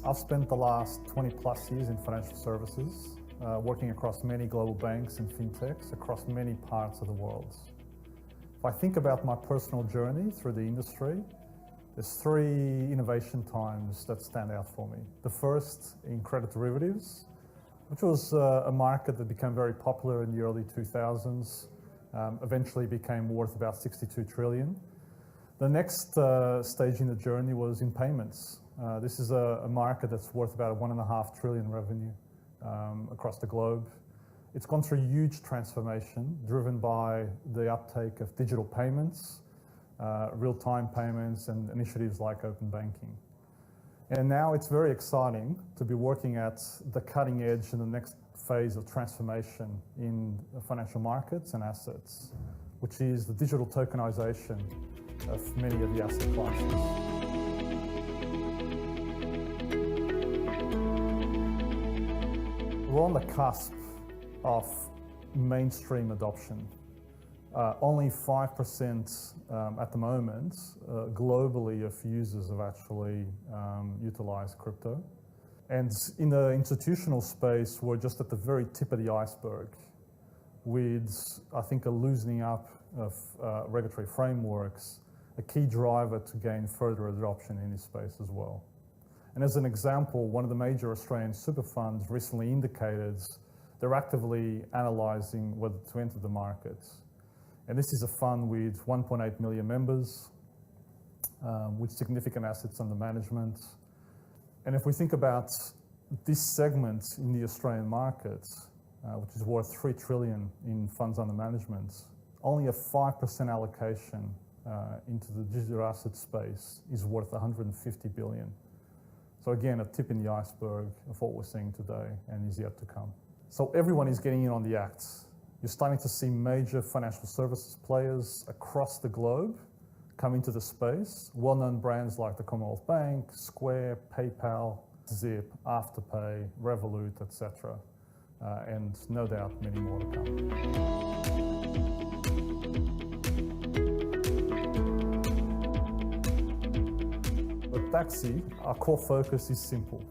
I've spent the last 20 plus years in financial services, working across many global banks and fintechs across many parts of the world. If I think about my personal journey through the industry, there's three innovation times that stand out for me. The first in credit derivatives, which was a market that became very popular in the early 2000s, eventually became worth about 62 trillion. The next stage in the journey was in payments. This is a market that's worth about 1.5 trillion revenue across the globe. It's gone through huge transformation driven by the uptake of digital payments, real-time payments, and initiatives like open banking. And now it's very exciting to be working at the cutting edge in the next phase of transformation in financial markets and assets, which is the digital tokenization of many of the asset classes. We're on the cusp of mainstream adoption. Only 5% at the moment globally of users have actually utilized crypto. And in the institutional space, we're just at the very tip of the iceberg with, I think, a loosening up of regulatory frameworks, a key driver to gain further adoption in this space as well. And as an example, one of the major Australian super funds recently indicated they're actively analysing whether to enter the market. And this is a fund with 1.8 million members, with significant assets under management. And if we think about this segment in the Australian market, which is worth 3 trillion in funds under management, only a 5% allocation into the digital asset space is worth 150 billion. So again, a tip in the iceberg of what we're seeing today and is yet to come. So everyone is getting in on the act. You're starting to see major financial services players across the globe come into the space. Well-known brands like the Commonwealth Bank, Square, PayPal, Zip, Afterpay, Revolut, etc. And no doubt many more to come. At Taxi, our core focus is simple.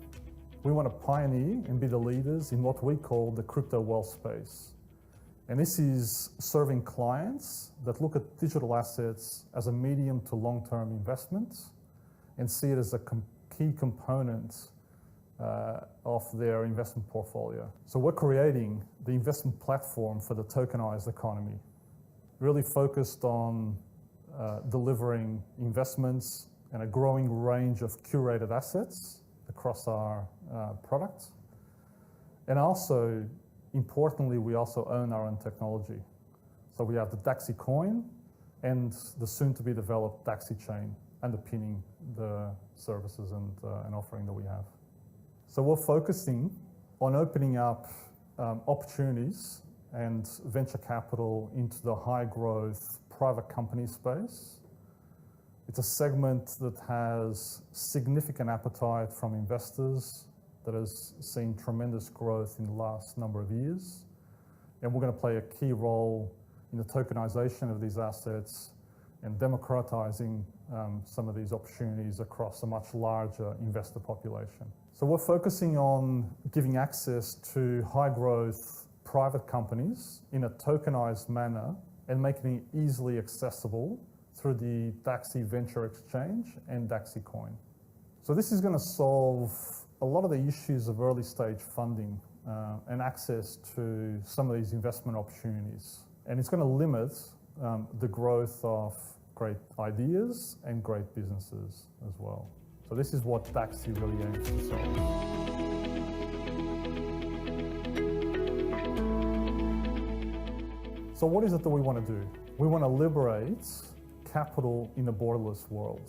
We want to pioneer and be the leaders in what we call the crypto wealth space. And this is serving clients that look at digital assets as a medium to long-term investment and see it as a key component of their investment portfolio. So we're creating the investment platform for the tokenized economy, really focused on delivering investments and a growing range of curated assets across our product. And also, importantly, we also own our own technology. So we have the Taxi coin and the soon-to-be developed Taxi chain underpinning the services and offering that we have. So we're focusing on opening up opportunities and venture capital into the high-growth private company space. It's a segment that has significant appetite from investors, that has seen tremendous growth in the last number of years. And we're going to play a key role in the tokenization of these assets and democratizing some of these opportunities across a much larger investor population. So we're focusing on giving access to high growth private companies in a tokenized manner and making it easily accessible through the Taxi Venture Exchange and Taxi Coin. So this is going to solve a lot of the issues of early stage funding and access to some of these investment opportunities. And it's going to limit the growth of great ideas and great businesses as well. So this is what Taxi really aims to solve. So what is it that we want to do? We want to liberate capital in a borderless world.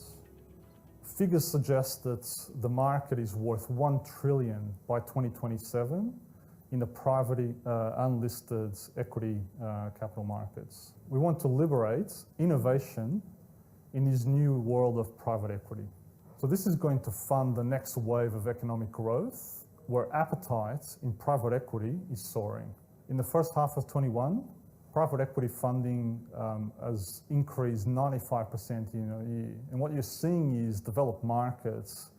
Figures suggest that the market is worth 1 trillion by 2027 in the private unlisted equity capital markets. We want to liberate innovation in this new world of private equity. So this is going to fund the next wave of economic growth where appetite in private equity is soaring. In the first half of 21, private equity funding has increased 95% year-on-year. And what you're seeing is developed markets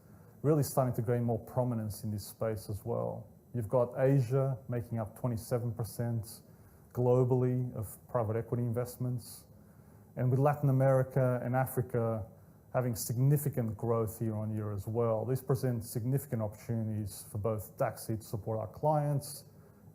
really starting to gain more prominence in this space as well. You've got Asia making up 27% globally of private equity investments, and with Latin America and Africa having significant growth year on year as well. This presents significant opportunities for both DAXI to support our clients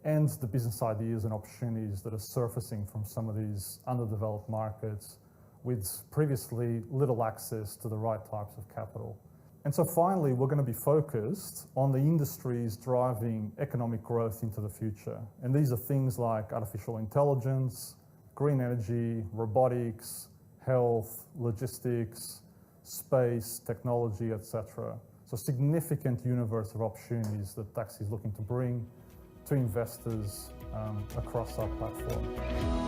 and the business ideas and opportunities that are surfacing from some of these underdeveloped markets with previously little access to the right types of capital. And so finally, we're going to be focused on the industries driving economic growth into the future. And these are things like artificial intelligence, green energy, robotics, health, logistics, space, technology, etc. So significant universe of opportunities that DAXI is looking to bring to investors across our platform.